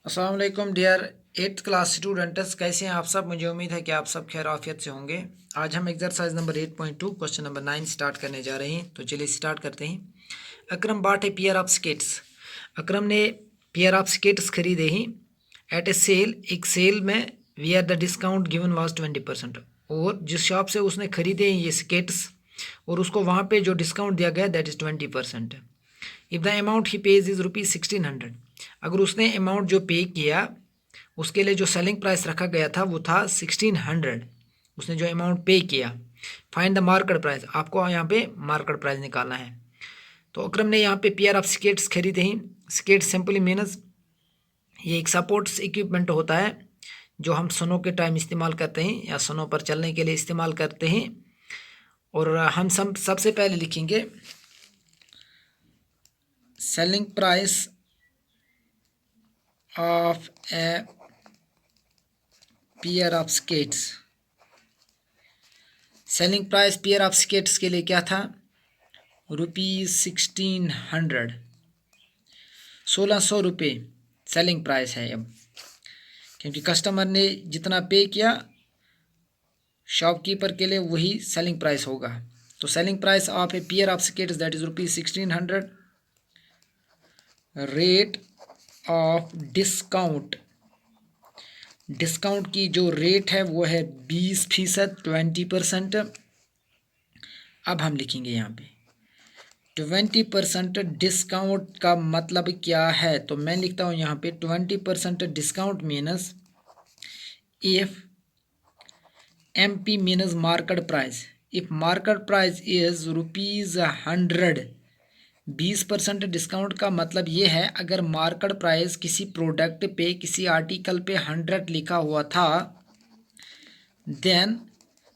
अस्सलाम वालेकुम dear 8th class students, कैसे हैं आप सब। मुझे उम्मीद है कि आप सब खैर आफियत से होंगे। आज हम exercise number 8.2 question number 9 start करने जा रहे हैं। तो चलिए स्टार्ट करते हैं। Akram bought a pair of skates. Akram ने पेयर ऑफ स्केट्स खरीदे ही एट ए सेल, एक सेल में, where the discount given was 20%। और जिस शॉप से उसने खरीदे ये स्केट्स और उसको वहाँ पे जो डिस्काउंट दिया गया that is 20%। If the amount he page is ₹1600। अगर उसने अमाउंट जो पे किया उसके लिए जो सेलिंग प्राइस रखा गया था वो था 1600। उसने जो अमाउंट पे किया, फाइंड द मार्केट प्राइस, आपको यहाँ पे मार्केट प्राइस निकालना है। तो अकरम ने यहाँ पे पेयर ऑफ स्केट्स खरीदे हैं। स्केट्स सिंपली मीनस ये एक सपोर्ट्स इक्विपमेंट होता है जो हम स्नो के टाइम इस्तेमाल करते हैं या स्नो पर चलने के लिए इस्तेमाल करते हैं। और हम सबसे पहले लिखेंगे selling price of A pair of skates. Selling price pair of skates के लिए क्या था? ₹1600, 1600 रुपये सेलिंग प्राइस है अब, क्योंकि कस्टमर ने जितना पे किया शॉपकीपर के लिए वही सेलिंग प्राइस होगा। तो selling price of A pair of skates that is ₹1600। Rate of discount, discount की जो रेट है वो है 20%, 20%। अब हम लिखेंगे यहाँ पे 20% डिस्काउंट का मतलब क्या है। तो मैं लिखता हूँ यहाँ पे 20% discount मीनस if MP मीनस market price, if market price is ₹100। 20% discount का मतलब ये है अगर मार्केट प्राइस किसी प्रोडक्ट पे, किसी आर्टिकल पे 100 लिखा हुआ था, देन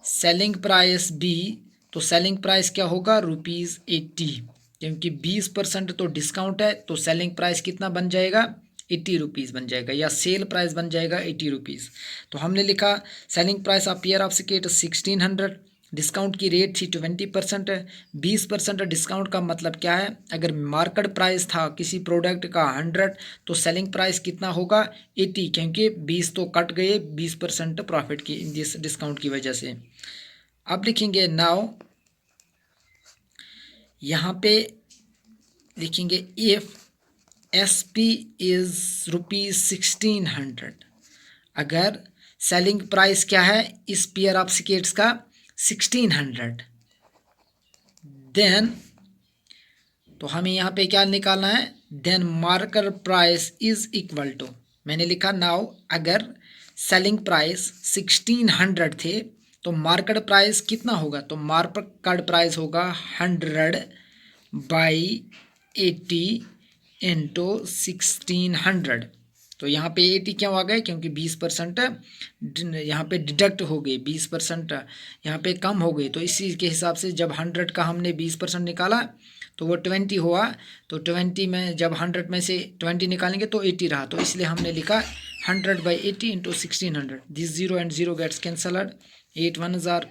सेलिंग प्राइस भी, तो सेलिंग प्राइस क्या होगा? ₹80। क्योंकि 20% तो डिस्काउंट है तो सेलिंग प्राइस कितना बन जाएगा? ₹80 बन जाएगा, या सेल प्राइस बन जाएगा ₹80। तो हमने लिखा selling price of pair of skate 1600, discount की रेट थी 20%। 20% डिस्काउंट का मतलब क्या है? अगर मार्केट प्राइस था किसी प्रोडक्ट का 100 तो सेलिंग प्राइस कितना होगा? 80, क्योंकि 20 तो कट गए 20% प्रॉफिट की इस डिस्काउंट की वजह से। अब लिखेंगे नाउ, यहाँ पे लिखेंगे इफ SP इज ₹1600। अगर सेलिंग प्राइस क्या है इस पेयर ऑफ स्केट्स का? 1600। देन तो हमें यहाँ पे क्या निकालना है? Then market price is equal to, मैंने लिखा नाउ अगर सेलिंग प्राइस 1600 थे तो मार्केट प्राइस कितना होगा? तो मार्केट प्राइस होगा 100/80 इंटू 1600। तो यहाँ पे 80 क्यों आ गए? क्योंकि 20% यहाँ पे डिडक्ट हो गए, 20% यहाँ पे कम हो गए। तो इसी के हिसाब से जब 100 का हमने 20% निकाला तो वो 20 हुआ। तो 20 में जब 100 में से 20 निकालेंगे तो 80 रहा, तो इसलिए हमने लिखा 100/80 into 1600। This 0 and 0 gets cancelled. 8 1s are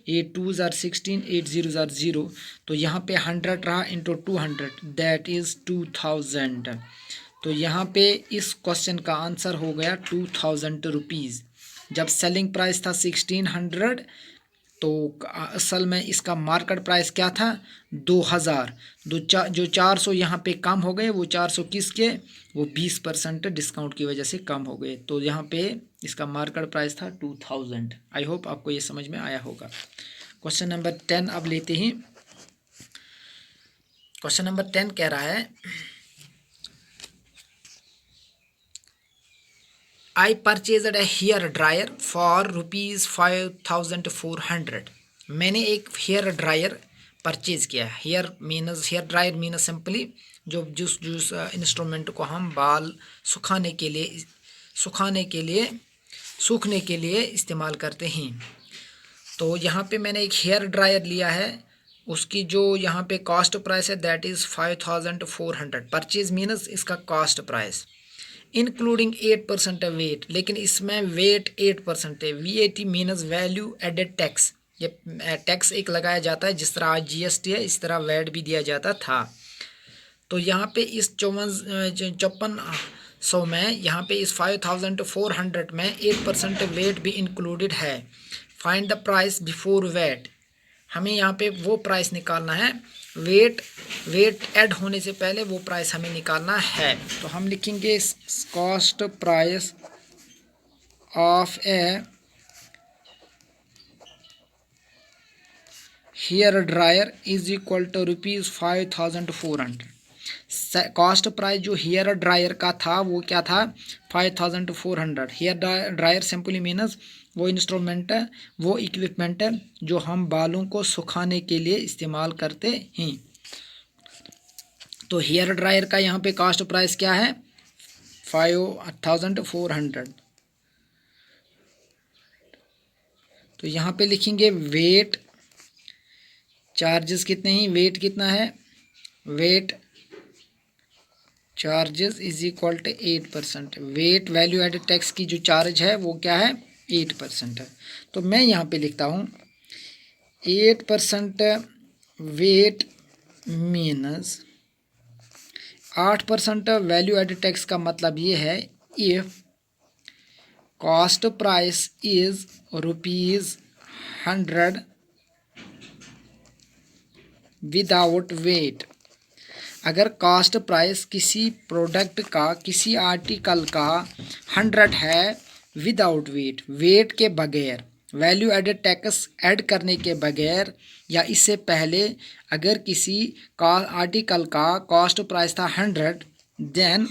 8 2s are 16, 8 0s are 0। तो यहाँ पे 100 रहा इंटू 200 दैट इज़ 2000। तो यहाँ पे इस क्वेश्चन का आंसर हो गया ₹2000। जब सेलिंग प्राइस था 1600 तो असल में इसका मार्केट प्राइस क्या था? 2000। जो 400 यहाँ पे कम हो गए, वो 400 किसके? वो 20% डिस्काउंट की वजह से कम हो गए। तो यहाँ पे इसका मार्केट प्राइस था 2000। आई होप आपको ये समझ में आया होगा। क्वेश्चन नंबर 10 अब लेते हैं। क्वेश्चन नंबर 10 कह रहा है I purchased a hair dryer for ₹5400। मैंने एक हेयर ड्रायर परचेज किया। हेयर ड्रायर मीनस सिंपली जो जिस इंस्ट्रूमेंट को हम बाल सूखने के लिए इस्तेमाल करते हैं। तो यहाँ पे मैंने एक हेयर ड्रायर लिया है, उसकी जो यहाँ पे कॉस्ट प्राइस है दैट इज़ 5400। परचेज मीनस इसका कॉस्ट प्राइस इंक्लूडिंग 8% वेट, लेकिन इसमें वेट 8% है। VAT means value added tax, ये टैक्स एक लगाया जाता है, जिस तरह आज GST है इस तरह वैट भी दिया जाता था। तो यहाँ पे इस 54 सो मैं यहाँ पे इस 5400 में 8% वेट भी इंक्लूडेड है। Find the price before VAT, हमें यहाँ पे वो प्राइस निकालना है, वेट ऐड होने से पहले वो प्राइस हमें निकालना है। तो हम लिखेंगे cost price of a hair dryer is equal to ₹5400। Cost price जो हेयर ड्रायर का था वो क्या था, 5400। हेयर ड्रायर सिंपली मीनस वो इंस्ट्रूमेंट है, वो इक्विपमेंट है जो हम बालों को सुखाने के लिए इस्तेमाल करते हैं। तो हेयर ड्रायर का यहाँ पे कॉस्ट प्राइस क्या है, 5400। तो यहाँ पे लिखेंगे वेट चार्जेस कितने हैं, वेट कितना है, VAT charges is equal to 8%। VAT value added tax की जो चार्ज है वो क्या है, 8% है। तो मैं यहाँ पे लिखता हूँ 8% VAT means 8% value added tax का मतलब ये है, if cost price is ₹100 without VAT. अगर कॉस्ट प्राइस किसी प्रोडक्ट का, किसी आर्टिकल का 100 है विदाउट वेट, वेट के बगैर, वैल्यू एडेड टैक्स ऐड करने के बगैर, या इससे पहले अगर किसी का आर्टिकल का कॉस्ट प्राइस था 100, देन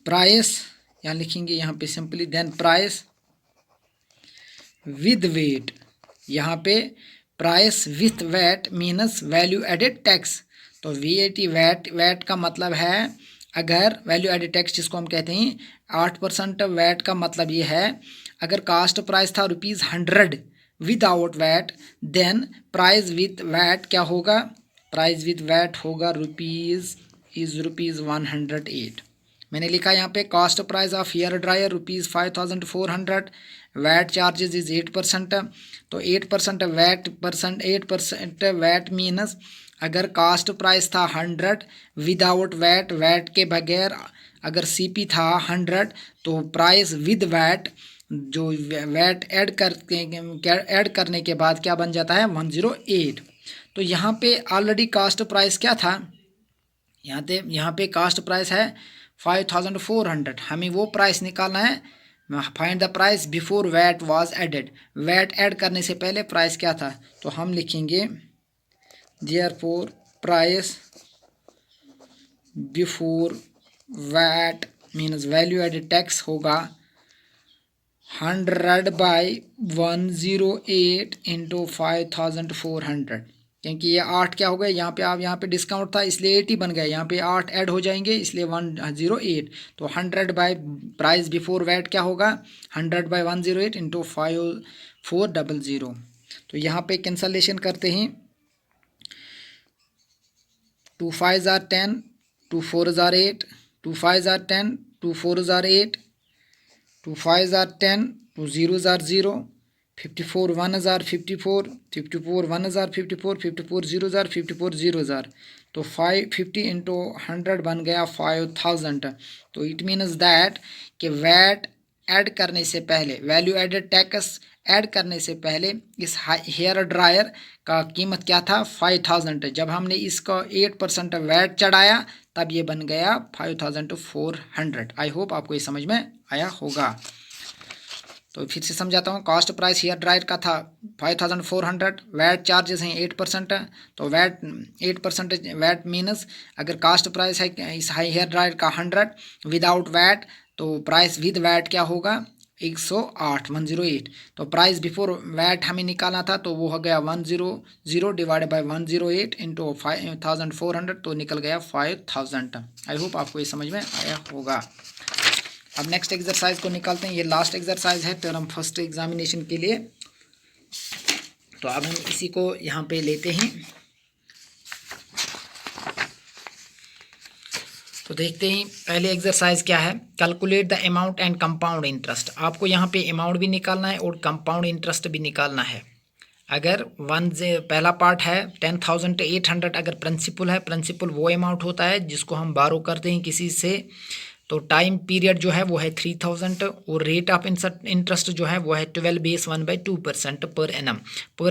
प्राइस, यहाँ लिखेंगे यहाँ पे simply, then price with VAT, यहाँ पे price with VAT means value added tax. तो VAT वैट का मतलब है, अगर वैल्यू एडेड टैक्स जिसको हम कहते हैं 8% वैट का मतलब ये है, अगर कास्ट प्राइस था ₹100 without VAT, then price with VAT क्या होगा, प्राइस विथ वैट होगा ₹108। मैंने लिखा यहाँ पे cost price of hair dryer ₹5400, VAT charges is 8%। तो 8% वैट मीनस अगर कास्ट प्राइस था 100 विदाउट वैट, वैट के बगैर अगर CP था 100, तो प्राइस विद वैट, जो वैट ऐड करने के बाद क्या बन जाता है, 108। तो यहाँ पे ऑलरेडी कास्ट प्राइस क्या था, यहाँ पे कास्ट प्राइस है 5400, हमें वो प्राइस निकालना है। Find the price before VAT was added, VAT add करने से पहले प्राइस क्या था। तो हम लिखेंगे therefore price before VAT means value added tax होगा 100/108 इंटू 5400, क्योंकि ये 8 क्या हो गए, यहाँ पे आप यहाँ पे डिस्काउंट था इसलिए 80 बन गया, यहाँ पे 8 ऐड हो जाएंगे इसलिए 108। तो 100 बाई प्राइस बिफोर वैट क्या होगा, 100/108 इंटू 5400। तो यहाँ पे कैंसलेशन करते हैं, 2 5 are 10, 2 4 are 8, 2 5 are 10, 2 4 are 8, 2 5 are 10, 2 0 are 0, 54 1 are 54, 54 1 are 54, 54 0 are 54 0 are। तो 550 इंटू 100 बन गया 5000। तो इट मीन्स दैट कि वैट ऐड करने से पहले, वैल्यू एडेड टैक्स ऐड करने से पहले इस हेयर ड्रायर का कीमत क्या था, 5000। जब हमने इसका 8% वैट चढ़ाया तब ये बन गया 5400। आई होप आपको ये समझ में आया होगा। तो फिर से समझाता हूँ, कॉस्ट प्राइस हेयर ड्रायर का था 5400, वैट चार्जेस हैं 8%। तो वैट 8% वैट मीनस अगर कास्ट प्राइस है इस हेयर ड्रायर का 100 विदाउट वैट, तो प्राइस विद वैट क्या होगा, 108। तो प्राइस बिफोर वैट हमें निकालना था, तो वो हो गया 100 डिवाइडेड बाय 108 इंटू 5400, तो निकल गया 5000। आई होप आपको ये समझ में आया होगा। अब नेक्स्ट एक्सरसाइज को निकालते हैं, ये लास्ट एक्सरसाइज है टर्म फर्स्ट एग्जामिनेशन के लिए। तो अब हम इसी को यहाँ पे लेते हैं। तो देखते हैं पहले एक्सरसाइज क्या है, calculate the amount and compound interest. आपको यहाँ पे अमाउंट भी निकालना है और कंपाउंड इंटरेस्ट भी निकालना है। अगर पहला पार्ट है 10,800, अगर प्रिंसिपल है, प्रिंसिपल वो अमाउंट होता है जिसको हम बारो करते हैं किसी से, तो टाइम पीरियड जो है वो है 3,000 और रेट ऑफ इंटरेस्ट जो है वो है 12 base 1/2% per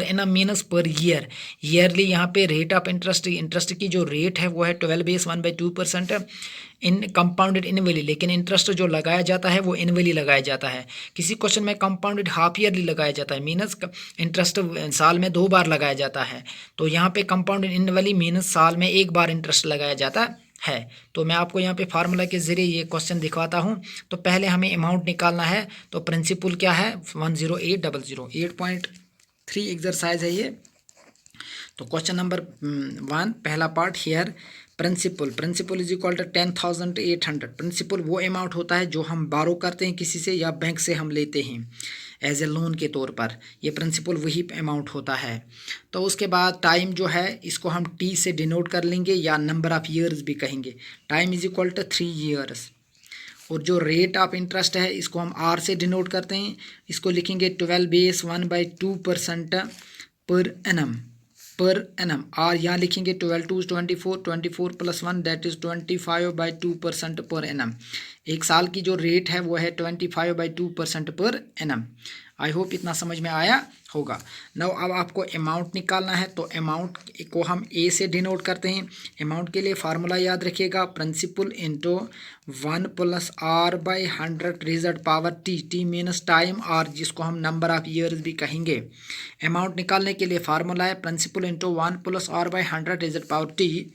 annum मीनस per year, yearly यहाँ पे रेट ऑफ इंटरेस्ट की जो रेट है वो है 12 base 1/2% इन कंपाउंडेड इनवली, लेकिन इंटरेस्ट जो लगाया जाता है वो इनवली लगाया जाता है। किसी क्वेश्चन में कंपाउंडेड हाफ ईयरली लगाया जाता है, मीनस इंटरेस्ट साल में 2 बार लगाया जाता है। तो यहाँ पे कंपाउंडेड इनवली मीनस साल में 1 बार इंटरेस्ट लगाया जाता है। तो मैं आपको यहाँ पे फार्मूला के ज़रिए ये क्वेश्चन दिखवाता हूँ। तो पहले हमें अमाउंट निकालना है। तो प्रिंसिपल क्या है 10800, 8.3 एक्सरसाइज है ये। तो क्वेश्चन नंबर 1 पहला part here principal is equal to 10,800। Principal वो अमाउंट होता है जो हम बारो करते हैं किसी से या बैंक से हम लेते हैं एज ए लोन के तौर पर, ये प्रिंसिपल वही अमाउंट होता है। तो उसके बाद टाइम जो है इसको हम टी से डिनोट कर लेंगे या नंबर ऑफ़ ईयर्स भी कहेंगे। Time is equal to 3 years. और जो रेट ऑफ इंटरेस्ट है इसको हम आर से डिनोट करते हैं, इसको लिखेंगे 12 base 1/2% पर एनम। आर यहाँ लिखेंगे 12 2 24, 24 + 1 दैट इज़ 25/2% पर एनम। एक साल की जो रेट है वो है 25/2% पर एनम। आई होप इतना समझ में आया होगा। नाउ अब आपको अमाउंट निकालना है। तो अमाउंट को हम ए से डिनोट करते हैं। अमाउंट के लिए फार्मूला याद रखिएगा, principal into 1 + R/100 raised power T, T minus time, और जिसको हम नंबर ऑफ़ ईयर्स भी कहेंगे। अमाउंट निकालने के लिए फार्मूला है principal into 1 + R/100 raised power T.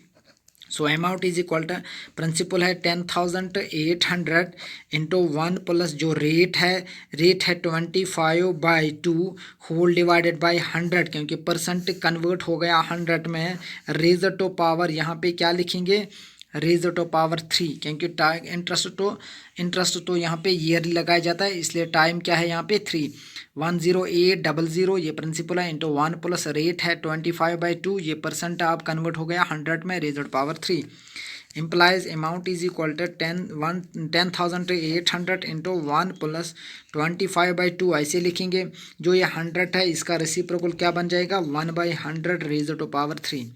So amount is equal to, principal है 10,800 इंटू 1 प्लस जो रेट है 25/2 होल डिवाइडेड बाय 100, क्योंकि परसेंट कन्वर्ट हो गया 100 में। रेज़ टू पावर यहाँ पे क्या लिखेंगे, रेज़ टू पावर 3, क्योंकि इंटरेस्ट तो यहाँ पे ईयरली लगाया जाता है, इसलिए टाइम क्या है यहाँ पे 3। 10800 ये प्रिंसिपल है इंटू 1 प्लस रेट है 25/2, ये परसेंट आप कन्वर्ट हो गया 100 में, raise to power 3 implies amount is equal to 10,800 into 1 + 25/2 ऐसे लिखेंगे। जो ये 100 है इसका रेसिप्रोकल क्या बन जाएगा 1/100 रेज़ टू पावर 3।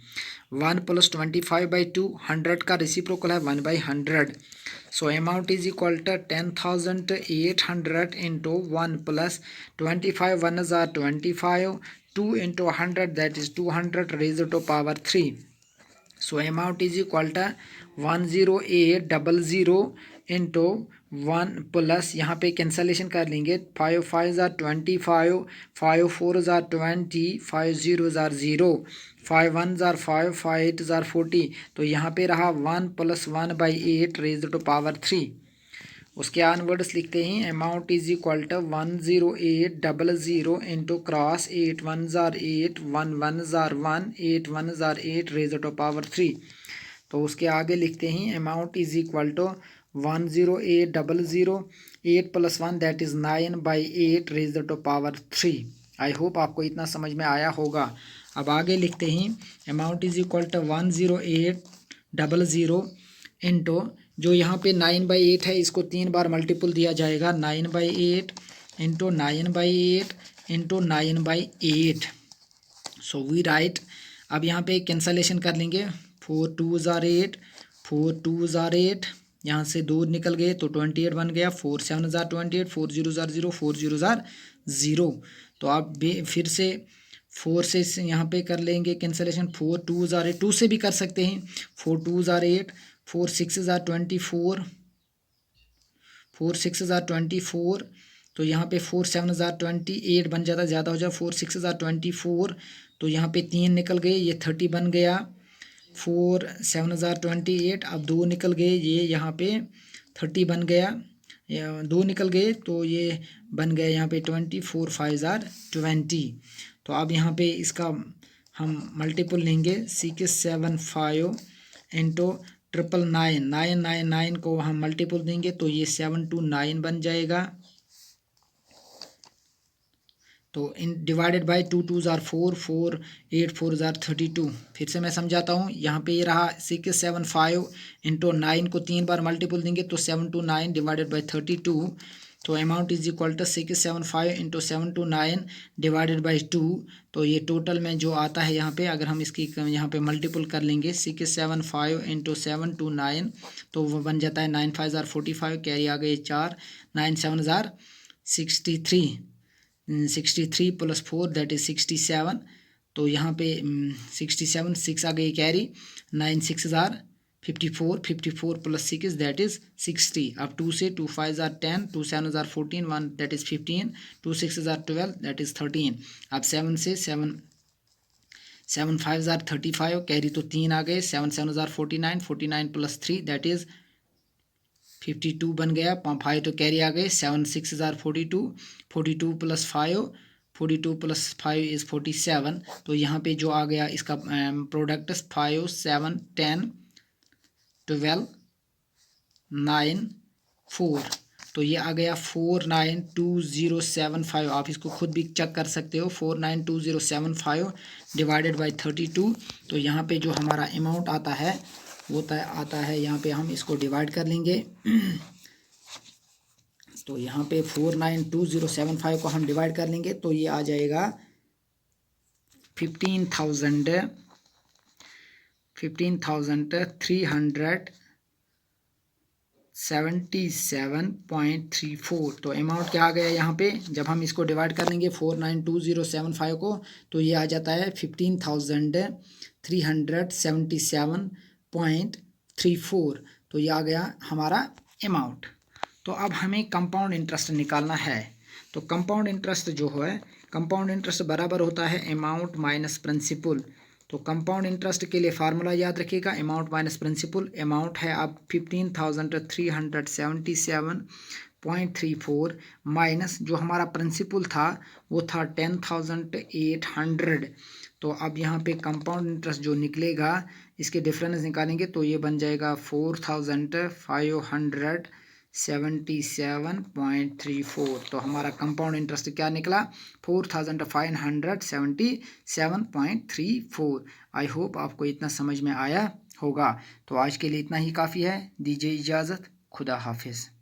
1 + 25/2, 100 का रेसिप्रोकल है 1/100। So amount is equal to 10,800 into 1 + 25, 1 * 25, 2 × 100 that is 200 raise to power 3। So amount is equal to 10800 into 1 plus यहाँ पे कैंसलेशन कर लेंगे, 5 5 = 25, 5 4 = 20, 5 0 = 0, 5 1 = 5, 5 8 = 40। तो यहाँ पे रहा 1 + 1/8 रेज़ टू पावर 3। उसके ऑनवर्ड्स लिखते हैं amount is equal to 10800 into cross 8 1 * 8, 1 1 * 1, 8 1 * 8 raise to power 3। तो उसके आगे लिखते हैं amount is equal to 10800, 8 + 1 that is 9/8 raise to power 3। I hope आपको इतना समझ में आया होगा। अब आगे लिखते हैं amount is equal to 10800 into जो यहाँ पे 9/8 है इसको 3 बार मल्टीपल दिया जाएगा, 9/8 into 9/8 into 9/8। So we write, अब यहाँ पे कैंसलेशन कर लेंगे, 4 2 * 8, 4 2 * 8, यहाँ से 2 निकल गए तो 28 बन गया, 4 7 * 28, 4 0 * 0, 4 0 * 0। तो आप फिर से 4 से यहाँ पे कर लेंगे कैंसलेशन, 4 2 * 8, 2 से भी कर सकते हैं, 4 2 * 8, 4 6 * 24, 4 6 * 24। तो यहाँ पे 4 7 * 28 बन जाता, ज़्यादा हो जाए, 4 6 * 24। तो यहाँ पे 3 निकल गए, ये 30 बन गया, 4 7 * 28। अब 2 निकल गए, ये यहाँ पे 30 बन गया, 2 निकल गए तो ये बन गया यहाँ पे 20, 4 5 = 20। तो अब यहाँ पे इसका हम मल्टीपल लेंगे, 6 7 5 इंटू 999, 999 को हम मल्टीपल देंगे तो ये 7 2 9 बन जाएगा। तो इन डिवाइडेड बाय 2 2 * 4, 4 8 4 * 32। फिर से मैं समझाता हूँ, यहाँ पे ये रहा 6 7 5 इंटू 9 को 3 बार मल्टीपल देंगे तो 7 2 9 डिवाइडेड बाय 32। तो amount is equal to 675 into 729 divided by 2। तो ये टोटल में जो आता है यहाँ पे, अगर हम इसकी यहाँ पे मल्टीपल कर लेंगे 675 इंटू 729 तो वो बन जाता है 9 5 जार 45, कैरी आ गए 4, 9 7 जार 63, 63 प्लस 4 दैट इज 67। तो यहाँ पे 67, 6 आ गई carry, 9 6 jar 54, 54 plus 6 that is 60। अब 2 से 2 5 jar 10, 2 7 jar 14, 1 that is 15, 2 6 jar 12 that is 13। अब 7 से 7 5 जार 35, कैरी तो 3 आ गए, 7 7 जार 49, 49 प्लस 3 दैट इज 52 बन गया, 5 तो कैरी आ गए, 7 6 जार 42, 42 प्लस 5, 42 प्लस 5 इज 47। तो यहाँ पे जो आ गया इसका प्रोडक्ट 5 7 10 12 9 4। तो ये आ गया 492075। आप इसको खुद भी चेक कर सकते हो, 492075 डिवाइडेड बाई 32। तो यहाँ पे जो हमारा अमाउंट आता है वो आता है, यहाँ पे हम इसको डिवाइड कर लेंगे। तो यहाँ पे 492075 को हम डिवाइड कर लेंगे तो ये आ जाएगा 15,377.34। तो अमाउंट क्या आ गया यहाँ पे, जब हम इसको डिवाइड कर लेंगे 492075 को तो ये आ जाता है 15,377.34। तो ये आ गया हमारा अमाउंट। तो अब हमें कंपाउंड इंटरेस्ट निकालना है। तो कंपाउंड इंटरेस्ट जो है, कंपाउंड इंटरेस्ट बराबर होता है अमाउंट माइनस प्रिंसिपल। तो कंपाउंड इंटरेस्ट के लिए फार्मूला याद रखिएगा, अमाउंट माइनस प्रिंसिपल। अमाउंट है अब 15,377.34 माइनस जो हमारा प्रिंसिपल था वो था 10,800। तो अब यहाँ पे कंपाउंड इंटरेस्ट जो निकलेगा इसके डिफरेंस निकालेंगे तो ये बन जाएगा 4,577.34। तो हमारा कंपाउंड इंटरेस्ट क्या निकला, 4,577.34। आई होप आपको इतना समझ में आया होगा। तो आज के लिए इतना ही काफ़ी है, दीजिए इजाज़त, खुदा हाफिज़।